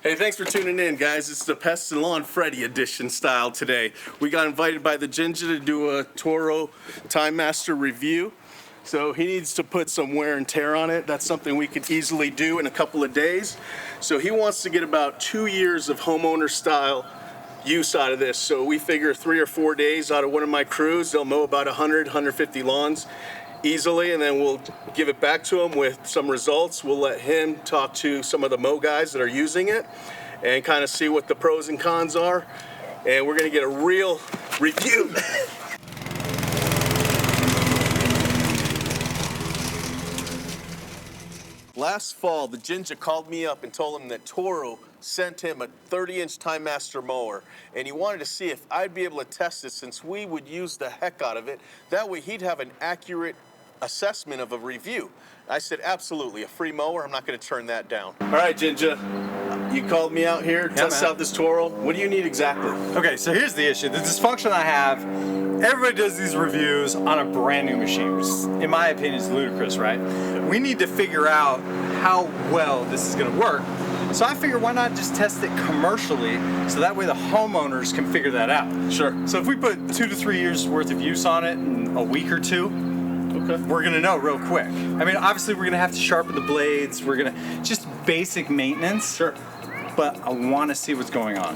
Hey, thanks for tuning in, guys. It's the Pest and Lawn Freddy edition style today. We got invited by the Ginja to do a Toro Timemaster review. So he needs to put some wear and tear on it. That's something we could easily do in a couple of days. So he wants to get about 2 years of homeowner style use out of this. So we figure 3 or 4 days out of one of my crews, they'll mow about 100, 150 lawns easily, and then we'll give it back to him with some results. We'll let him talk to some of the mow guys that are using it and kind of see what the pros and cons are. And we're gonna get a real review. Last fall, the Ginja called me up and told him that Toro sent him a 30-inch Timemaster mower, and he wanted to see if I'd be able to test it since we would use the heck out of it. That way he'd have an accurate assessment of a review. I said, absolutely, a free mower, I'm not gonna turn that down. All right, Ginja, you called me out here, test out this Toro. What do you need exactly? Okay, so here's the issue. The dysfunction I have, everybody does these reviews on a brand new machine, which in my opinion is ludicrous, right? We need to figure out how well this is gonna work. So I figure why not just test it commercially so that way the homeowners can figure that out. Sure. So if we put 2 to 3 years worth of use on it in a week or two, okay, we're gonna know real quick. I mean, obviously we're gonna have to sharpen the blades, we're gonna, just basic maintenance. Sure. But I wanna see what's going on.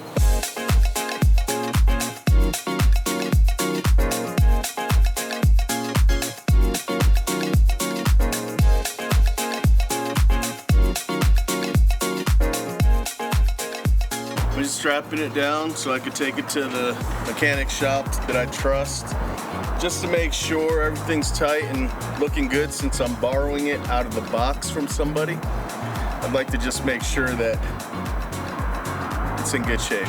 I'm just strapping it down so I could take it to the mechanic shop that I trust, just to make sure everything's tight and looking good since I'm borrowing it out of the box from somebody. I'd like to just make sure that it's in good shape.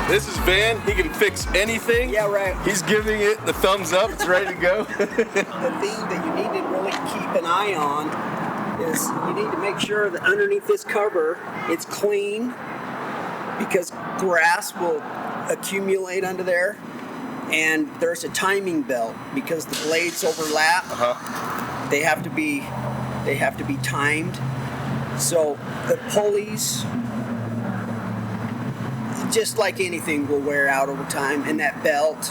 This is Van, he can fix anything. Yeah, right. He's giving it the thumbs up, it's ready to go. The thing that you need to really keep an eye on is you need to make sure that underneath this cover, it's clean, because grass will accumulate under there, and there's a timing belt because the blades overlap. They have to be timed. So the pulleys, just like anything, will wear out over time, and that belt.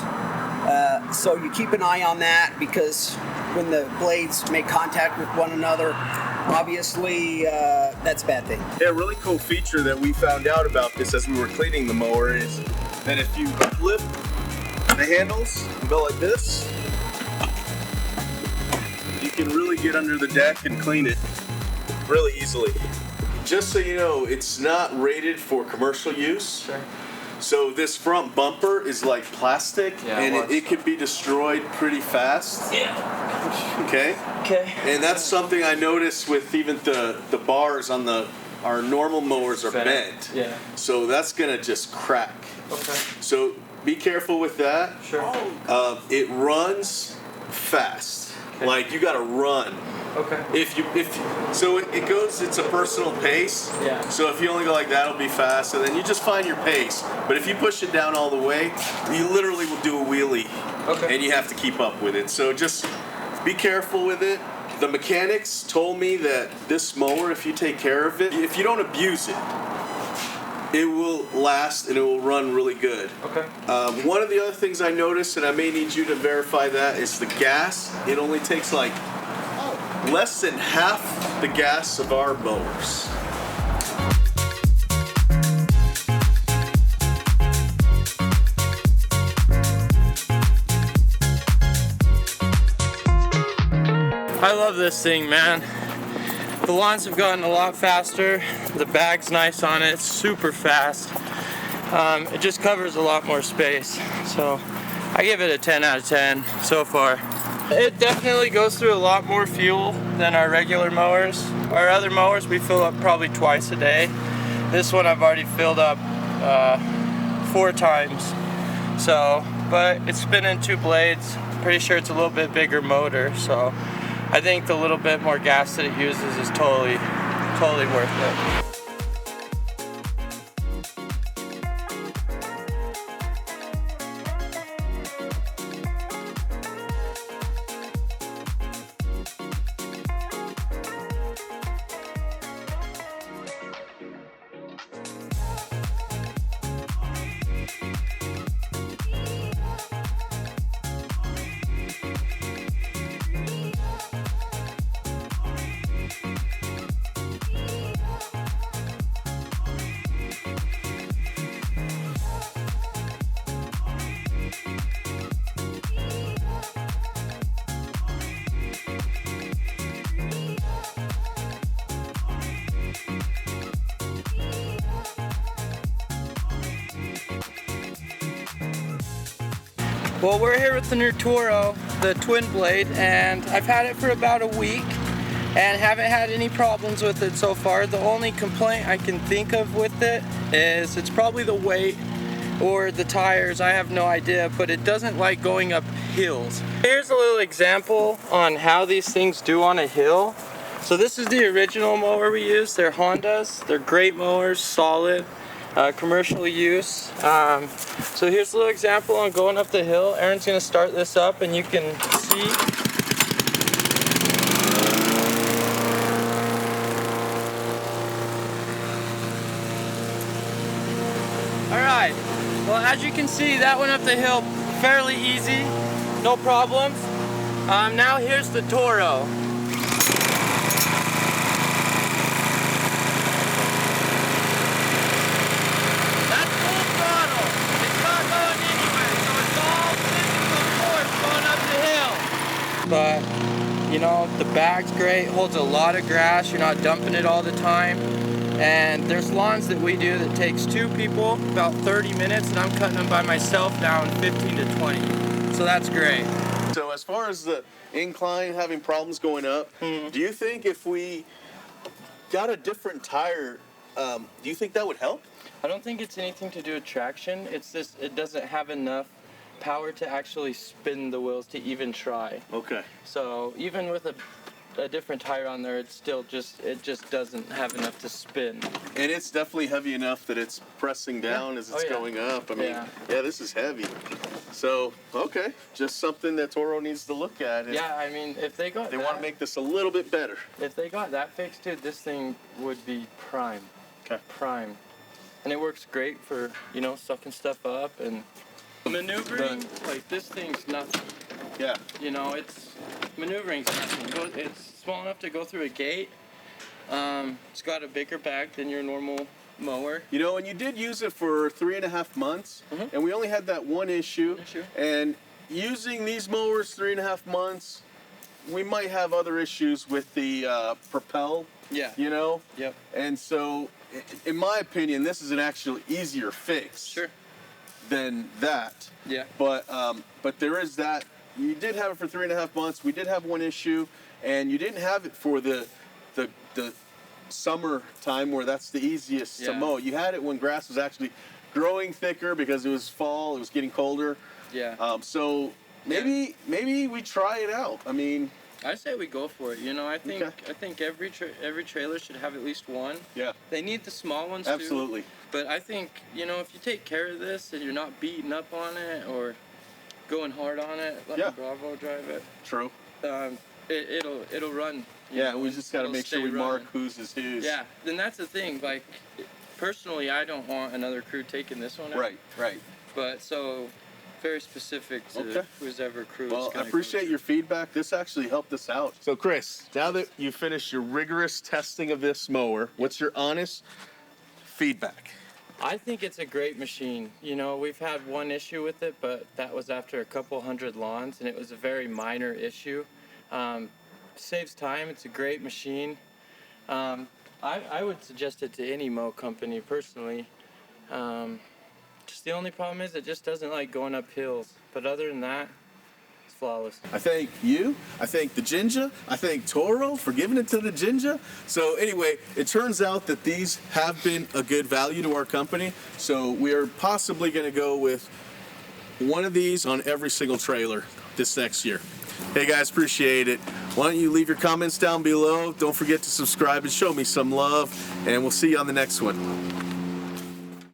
So you keep an eye on that, because when the blades make contact with one another, obviously that's a bad thing. Yeah, a really cool feature that we found out about this as we were cleaning the mower is that if you lift the handles and go like this, you can really get under the deck and clean it really easily. Just so you know, it's not rated for commercial use. Sure. So this front bumper is like plastic, and it could be destroyed pretty fast. Yeah. Okay? Okay. And that's something I noticed with even the bars on our normal mowers are bent. Yeah. So that's gonna just crack. Okay. So be careful with that. Sure. It runs fast. Okay. Like you gotta run. Okay. So it goes, it's a personal pace. Yeah. So if you only go like that, it'll be fast, and then you just find your pace. But if you push it down all the way, you literally will do a wheelie. Okay. And you have to keep up with it. So just be careful with it. The mechanics told me that this mower, if you take care of it, if you don't abuse it, it will last and it will run really good. Okay. One of the other things I noticed, and I may need you to verify that, is the gas. It only takes like less than half the gas of our mowers. I love this thing, man. The lawns have gotten a lot faster. The bag's nice on it, super fast. It just covers a lot more space. So I give it a 10 out of 10 so far. It definitely goes through a lot more fuel than our regular mowers. Our other mowers we fill up probably twice a day. This one I've already filled up 4 times. So, but it's spinning 2 blades. Pretty sure it's a little bit bigger motor, so I think the little bit more gas that it uses is totally worth it. Well, we're here with the new Toro, the twin blade, and I've had it for about a week and haven't had any problems with it so far. The only complaint I can think of with it is it's probably the weight or the tires, I have no idea, but it doesn't like going up hills. Here's a little example on how these things do on a hill. So this is the original mower we use. They're Hondas. They're great mowers, solid, commercial use. So here's a little example on going up the hill. Aaron's gonna start this up and you can see. Alright, well as you can see, that went up the hill fairly easy, no problems. Now here's the Toro. That's full throttle. It's not going anywhere, so it's all physical force going up the hill. But, you know, the bag's great, holds a lot of grass, you're not dumping it all the time. And there's lawns that we do that takes 2 people about 30 minutes, and I'm cutting them by myself down 15 to 20. So that's great. So as far as the incline having problems going up, do you think if we got a different tire, do you think that would help? I don't think it's anything to do with traction. It's just, it doesn't have enough power to actually spin the wheels to even try. Okay. So even with a different tire on there, it's still just, it just doesn't have enough to spin. And it's definitely heavy enough that it's pressing down as it's going up. I mean, yeah, this is heavy. So, okay, just something that Toro needs to look at. Yeah, I mean, if they got They want to make this a little bit better. If they got that fixed too, this thing would be prime. Okay. Prime. And it works great for, you know, sucking stuff up and maneuvering. Like, this thing's nothing. Yeah. You know, it's maneuvering's nothing. It's small enough to go through a gate. It's got a bigger bag than your normal mower. You know, and you did use it for 3.5 months, and we only had that one issue. And using these mowers 3.5 months, we might have other issues with the propel. Yeah. You know. Yep. And so, in my opinion, this is an actually easier fix. Sure. Than that. Yeah. But there is that. You did have it for 3.5 months. We did have one issue, and you didn't have it for the summer time where that's the easiest to mow. You had it when grass was actually growing thicker because it was fall. It was getting colder. Yeah. So maybe we try it out. I mean, I say we go for it. You know, I think every trailer should have at least one. Yeah. They need the small ones absolutely. too. But I think, you know, if you take care of this and you're not beating up on it or going hard on it, let the Bravo drive it. True. It'll run. Yeah, we just got to make sure we mark whose is whose. Yeah, then that's the thing. Like, personally, I don't want another crew taking this one out. Right. But so, very specific to who's ever crew. Well, I appreciate your feedback. This actually helped us out. So, Chris, now that you finished your rigorous testing of this mower, what's your honest feedback? I think it's a great machine. You know, we've had one issue with it, but that was after a couple hundred lawns, and it was a very minor issue. Saves time. It's a great machine. I would suggest it to any mow company personally. Just the only problem is it just doesn't like going up hills. But other than that, it's flawless. I thank you. I thank the Ginja. I thank Toro for giving it to the Ginja. So anyway, it turns out that these have been a good value to our company. So we are possibly going to go with one of these on every single trailer this next year. Hey guys, appreciate it. Why don't you leave your comments down below? Don't forget to subscribe and show me some love. And we'll see you on the next one.